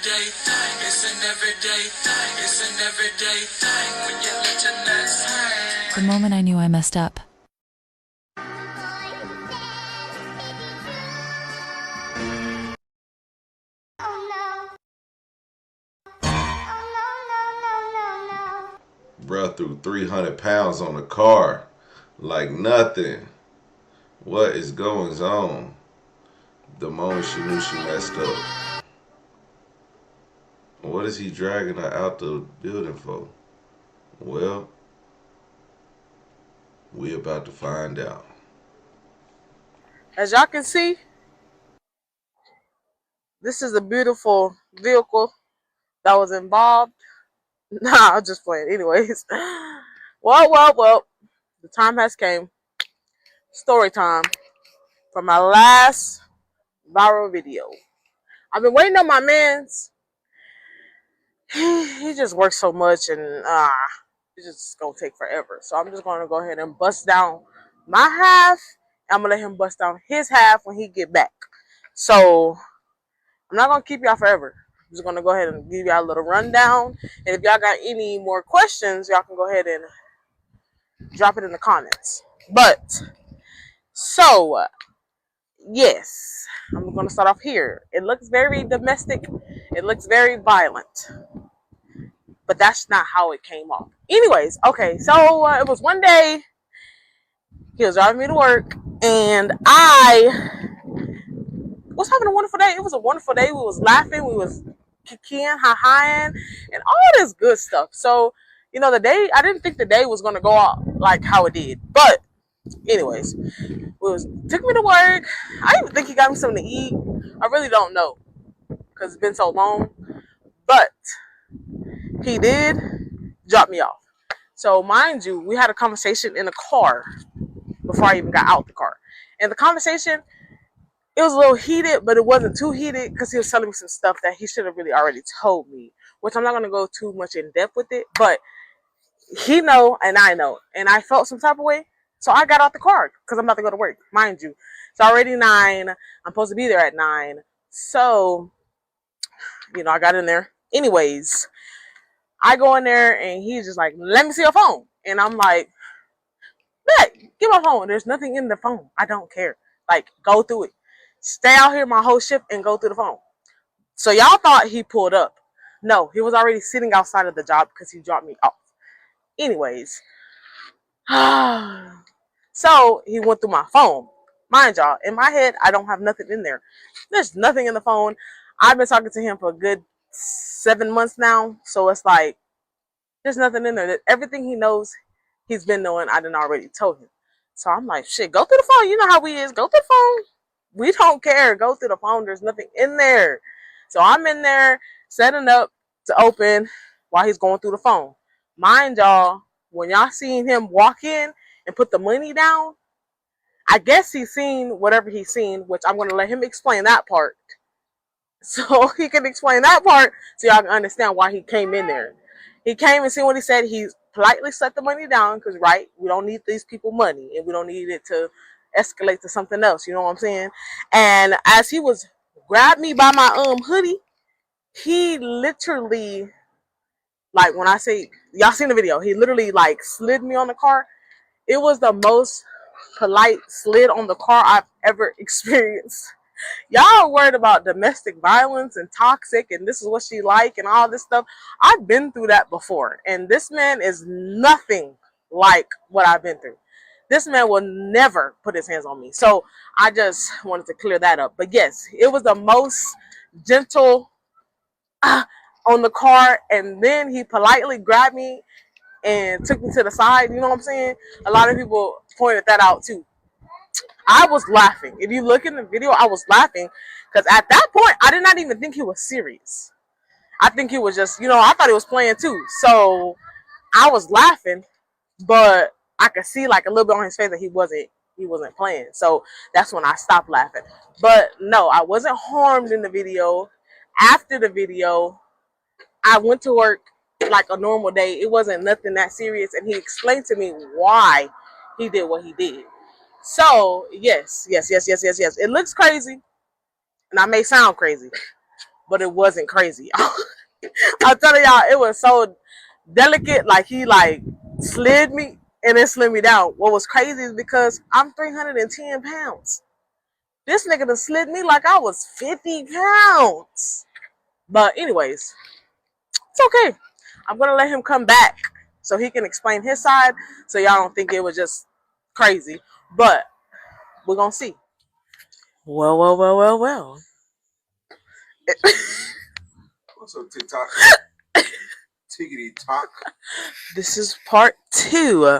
everyday thing. It's an everyday thing. It's an everyday thing. When you let your nuts hang. The moment I knew I messed up. Bruh threw 300 pounds on the car like nothing. What is going on? The moment she knew she messed up. What is he dragging her out the building for? Well, we about to find out. As y'all can see, this is a beautiful vehicle that was involved. Nah, I'm just playing. Anyways, well. The time has came. Story time for my last viral video. I've been waiting on my man's. He just works so much and it's just gonna take forever. So I'm just gonna go ahead and bust down my half. I'm gonna let him bust down his half when he get back. So I'm not gonna keep y'all forever. I'm just gonna go ahead and give y'all a little rundown. And if y'all got any more questions, y'all can go ahead and drop it in the comments. But so yes, I'm gonna start off here. It looks very domestic. It looks very violent. But that's not how it came off. Anyways, okay, so it was one day he was driving me to work, and I was having a wonderful day. It was a wonderful day. We was laughing, we was kicking, ha-haing, and all this good stuff. So, you know, the day, I didn't think the day was going to go out like how it did. But anyways, took me to work. I even think he got me something to eat. I really don't know because it's been so long. But he did drop me off. So mind you, we had a conversation in the car before I even got out the car. And the conversation, it was a little heated, but it wasn't too heated because he was telling me some stuff that he should have really already told me, which I'm not going to go too much in depth with it. But he know and I know. And I felt some type of way. So I got out the car because I'm about to go to work. Mind you, it's already 9. I'm supposed to be there at 9. So, you know, I got in there. Anyways, I go in there and he's just like, let me see your phone. And I'm like, bet, get my phone. There's nothing in the phone. I don't care. Like, go through it. Stay out here my whole shift and go through the phone. So y'all thought he pulled up. No, he was already sitting outside of the job because he dropped me off. Anyways. So he went through my phone. Mind y'all, in my head, I don't have nothing in there. There's nothing in the phone. I've been talking to him for a good 7 months now. So it's like, there's nothing in there. Everything he knows, he's been knowing, I done already told him. So I'm like, shit, go through the phone. You know how we is. Go through the phone. We don't care. Go through the phone. There's nothing in there. So I'm in there setting up to open while he's going through the phone. Mind y'all, when y'all seen him walk in and put the money down, I guess he's seen whatever he's seen, which I'm going to let him explain that part. So he can explain that part so y'all can understand why he came in there. He came and seen what he said. He politely set the money down because, right, we don't need these people money and we don't need it to escalate to something else. You know what I'm saying? And as he was grabbed me by my hoodie, he literally, like, when I say, y'all seen the video, he literally like slid me on the car. It was the most polite slid on the car I've ever experienced. Y'all are worried about domestic violence and toxic and this is what she like and all this stuff. I've been through that before. And this man is nothing like what I've been through. This man will never put his hands on me. So I just wanted to clear that up. But yes, it was the most gentle on the car. And then he politely grabbed me and took me to the side. You know what I'm saying? A lot of people pointed that out too. I was laughing. If you look in the video, I was laughing because at that point, I did not even think he was serious. I think he was just, you know, I thought he was playing too. So I was laughing, but I could see like a little bit on his face that he wasn't playing. So that's when I stopped laughing. But no, I wasn't harmed in the video. After the video, I went to work like a normal day. It wasn't nothing that serious. And he explained to me why he did what he did. So, yes. It looks crazy, and I may sound crazy, but it wasn't crazy. I'm telling y'all, it was so delicate. Like he like slid me and then slid me down. What was crazy is because I'm 310 pounds. This nigga done slid me like I was 50 pounds. But anyways, it's okay. I'm gonna let him come back so he can explain his side, so y'all don't think it was just crazy. But we're gonna see. Well. What's up, TikTok? Tickety talk. This is part 2.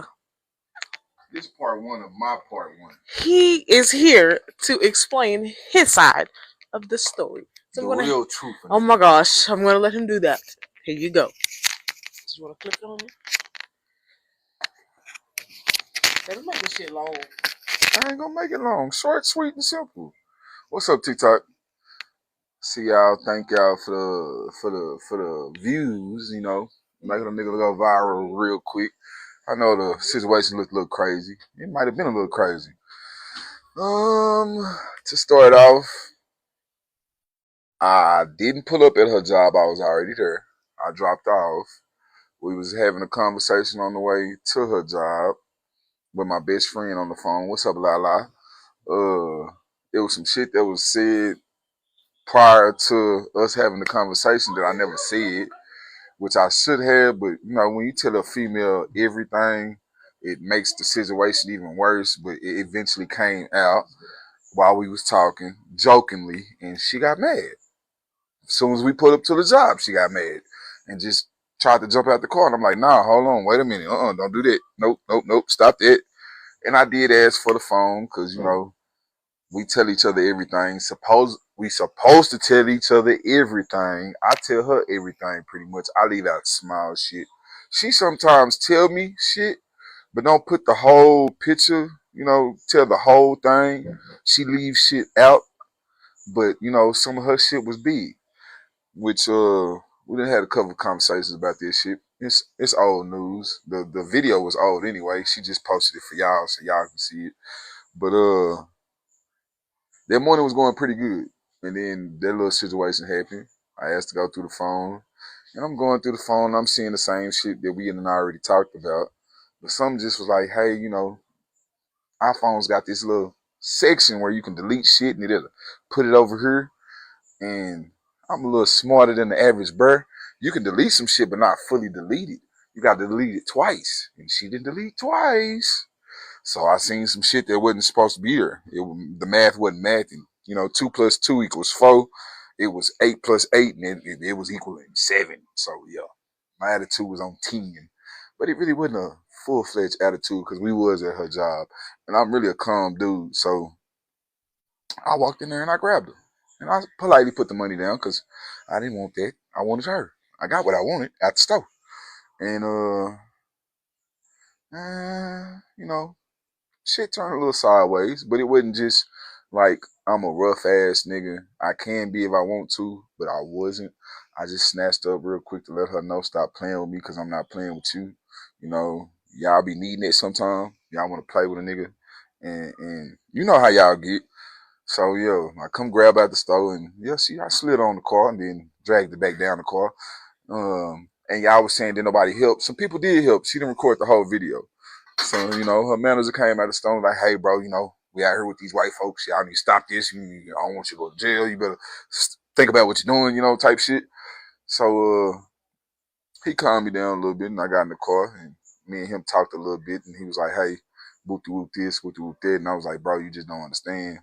This part 1 of my part 1. He is here to explain his side of the story. So The real truth. Oh my gosh, I'm gonna let him do that. Here you go. Just wanna click it on me? Let's make this shit long. I ain't gonna make it long. Short, sweet, and simple. What's up, TikTok? See y'all. Thank y'all for the views. You know, making a nigga go viral real quick. I know the situation looked a little crazy. It might have been a little crazy. To start off, I didn't pull up at her job. I was already there. I dropped off. We was having a conversation on the way to her job with my best friend on the phone. What's up, Lala? It was some shit that was said prior to us having the conversation that I never said, which I should have. But you know, when you tell a female everything, it makes the situation even worse. But it eventually came out while we was talking jokingly, and she got mad. As soon as we pulled up to the job, she got mad and just tried to jump out the car. And I'm like, nah, hold on, wait a minute. Don't do that. Nope, stop that. And I did ask for the phone because, you know, we tell each other everything. We supposed to tell each other everything. I tell her everything pretty much. I leave out small shit. She sometimes tell me shit, but don't put the whole picture, you know, tell the whole thing. She leaves shit out. But, you know, some of her shit was big, which we done had a couple of conversations about this shit. It's old news. The video was old anyway. She just posted it for y'all so y'all can see it. But that morning was going pretty good. And then that little situation happened. I asked to go through the phone. And I'm going through the phone and I'm seeing the same shit that we and I already talked about. But something just was like, hey, you know, iPhone's got this little section where you can delete shit and it'll put it over here. And I'm a little smarter than the average bruh. You can delete some shit but not fully delete it. You got to delete it twice. And she didn't delete twice. So I seen some shit that wasn't supposed to be there. The math wasn't mathing. You know, 2 plus 2 equals 4. It was 8 plus 8, and it was equaling 7. So yeah, my attitude was on 10. But it really wasn't a full-fledged attitude because we was at her job. And I'm really a calm dude. So I walked in there and I grabbed her. And I politely put the money down because I didn't want that. I wanted her. I got what I wanted at the store. And, you know, shit turned a little sideways, but it wasn't just like I'm a rough ass nigga. I can be if I want to, but I wasn't. I just snatched up real quick to let her know stop playing with me because I'm not playing with you. You know, y'all be needing it sometime. Y'all want to play with a nigga, and you know how y'all get. So yeah, I come grab out the store and yeah, I slid on the car and then dragged it back down the car. And y'all was saying did nobody help. Some people did help. She didn't record the whole video. So, you know, her manager came out of stone like, hey, bro, you know, we out here with these white folks. Y'all need to stop this. I don't want you to go to jail. You better think about what you're doing, you know, type shit. So he calmed me down a little bit and I got in the car and me and him talked a little bit and he was like, hey, whoop this, whoop that. And I was like, bro, you just don't understand.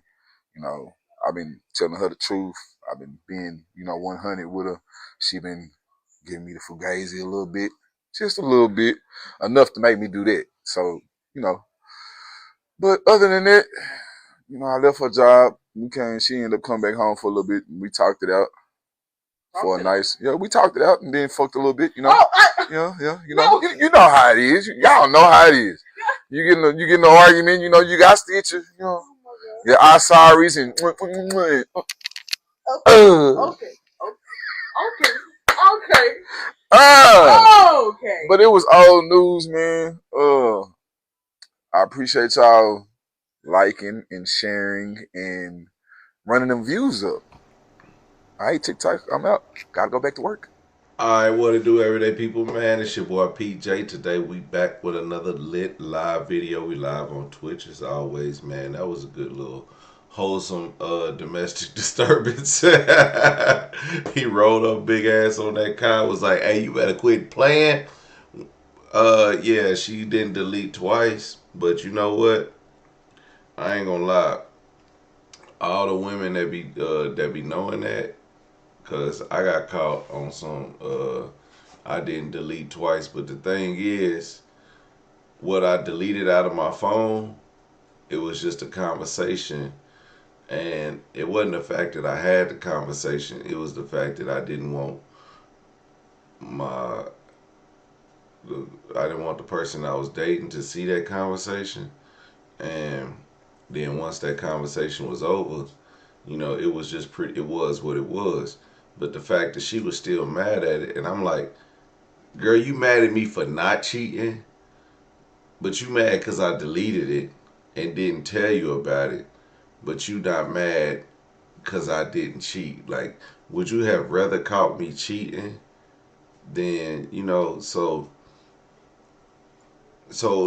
You know, I've been telling her the truth. I've been being, you know, 100 with her. She been giving me the fugazi a little bit. Just a little bit. Enough to make me do that. So, you know. But other than that, you know, I left her job. She ended up coming back home for a little bit. And we talked it out for a nice. Yeah, we talked it out and then fucked a little bit, you know. Yeah. You know, you know how it is. Y'all know how it is. You get in an argument, you know, you got stitches, you know. Your sorries and Okay. But it was old news, man. I appreciate y'all liking and sharing and running them views up. All right, TikTok, I'm out. Gotta go back to work. Alright, what to do, everyday people, man? It's your boy PJ. Today we back with another lit live video. We live on Twitch as always, man. That was a good little wholesome domestic disturbance. He rolled up big ass on that car, was like, hey, you better quit playing. Yeah, she didn't delete twice, but you know what? I ain't gonna lie. All the women that be knowing that, cause I got caught on some I didn't delete twice, but the thing is, what I deleted out of my phone, it was just a conversation. And it wasn't the fact that I had the conversation, it was the fact that my I didn't want the person I was dating to see that conversation. And then once that conversation was over, it was just it was what it was. But the fact that she was still mad at it, and I'm like, girl, you mad at me for not cheating? But you mad because I deleted it and didn't tell you about it. But you not mad because I didn't cheat. Like, would you have rather caught me cheating than, so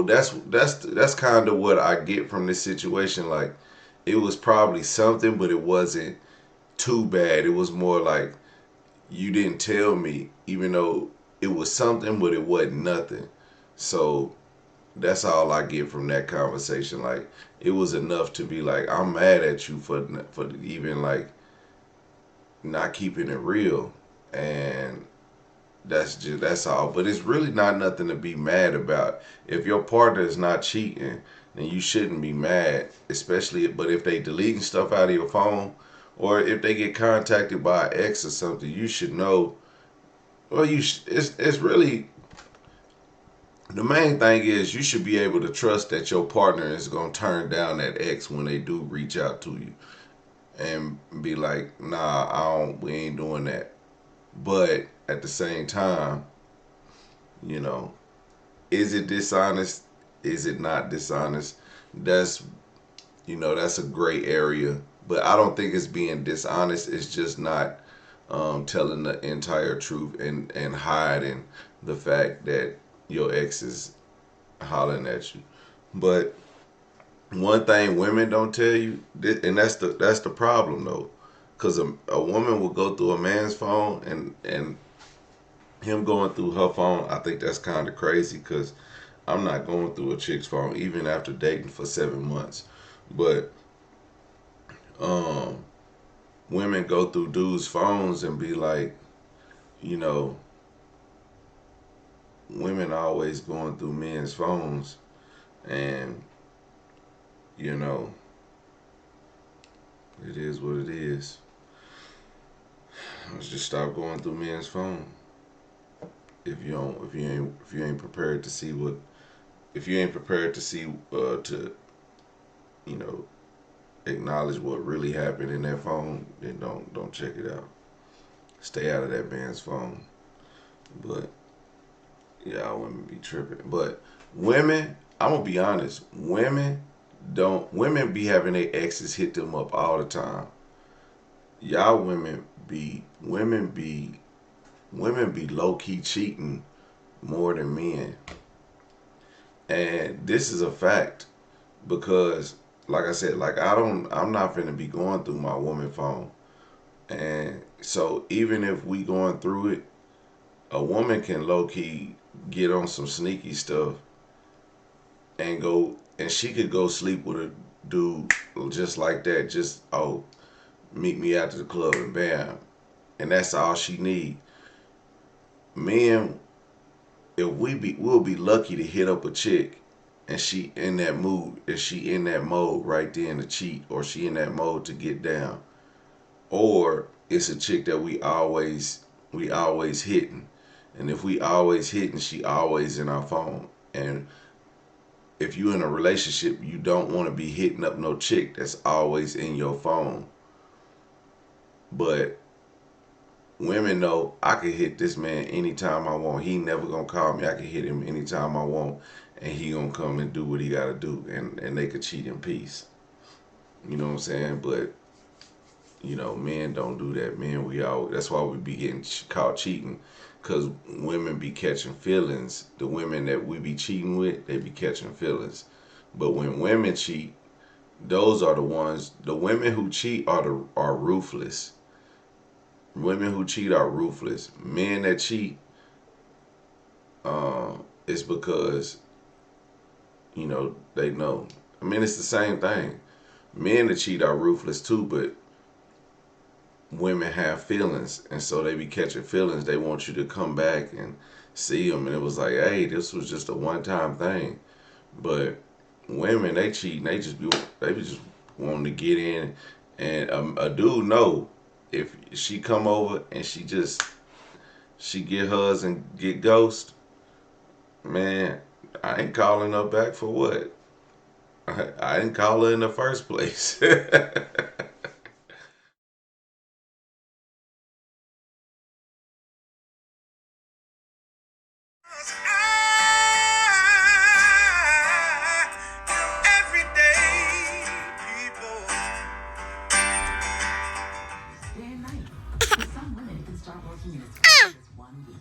that's kind of what I get from this situation. Like, it was probably something, but it wasn't too bad. It was more like you didn't tell me, even though it was something, but it wasn't nothing. So that's all I get from that conversation. Like, it was enough to be like, I'm mad at you for even like not keeping it real, and that's all. But it's really not nothing to be mad about. If your partner is not cheating, then you shouldn't be mad. Especially, but if they deleting stuff out of your phone, or if they get contacted by an ex or something, you should know. Well, it's really, the main thing is you should be able to trust that your partner is gonna turn down that ex when they do reach out to you and be like, nah, we ain't doing that. But at the same time, you know, is it dishonest? Is it not dishonest? That's that's a gray area. But I don't think it's being dishonest. It's just not telling the entire truth and hiding the fact that your ex is hollering at you. But one thing women don't tell you, and that's the problem though, because a woman will go through a man's phone and him going through her phone. I think that's kind of crazy because I'm not going through a chick's phone even after dating for 7 months. But um, women go through dudes' phones and be like, you know, women always going through men's phones, and you know, it is what it is. Let's just stop going through men's phone. If you ain't prepared to see what, if you ain't prepared to see to you know acknowledge what really happened in that phone, then don't check it out. Stay out of that man's phone. But yeah, I wouldn't be tripping. But women, I'm gonna be honest, women be having their exes hit them up all the time. Y'all women be low key cheating more than men. And this is a fact because like I said, like I'm not finna be going through my woman phone. And so even if we going through it, a woman can low key get on some sneaky stuff and go, and she could go sleep with a dude just like that. Just, oh, meet me after the club and bam. And that's all she need. Men, if we'll be lucky to hit up a chick and she in that mood, if she in that mode right then to cheat, or she in that mode to get down, or it's a chick that we always hitting, and if we always hitting, she always in our phone. And if you in a relationship, you don't want to be hitting up no chick that's always in your phone. But women know I can hit this man anytime I want. He never gonna call me. I can hit him anytime I want, and he gonna come and do what he gotta do, and they could cheat in peace. You know what I'm saying? But men don't do that. Men, that's why we be getting caught cheating, because women be catching feelings. The women that we be cheating with, they be catching feelings. But when women cheat, those are the ones. The women who cheat are ruthless. Women who cheat are ruthless. Men that cheat, it's because they know. I mean, it's the same thing. Men that cheat are ruthless too, but women have feelings, and so they be catching feelings. They want you to come back and see them, and it was like, hey, this was just a one-time thing. But women, they cheat, and they be just wanting to get in, and a dude know if she come over and she get hers and get ghost, man, I ain't calling her back for what? I didn't call her in the first place. Everyday people. Day and night. For some women, it can start working in as fast as 1 week.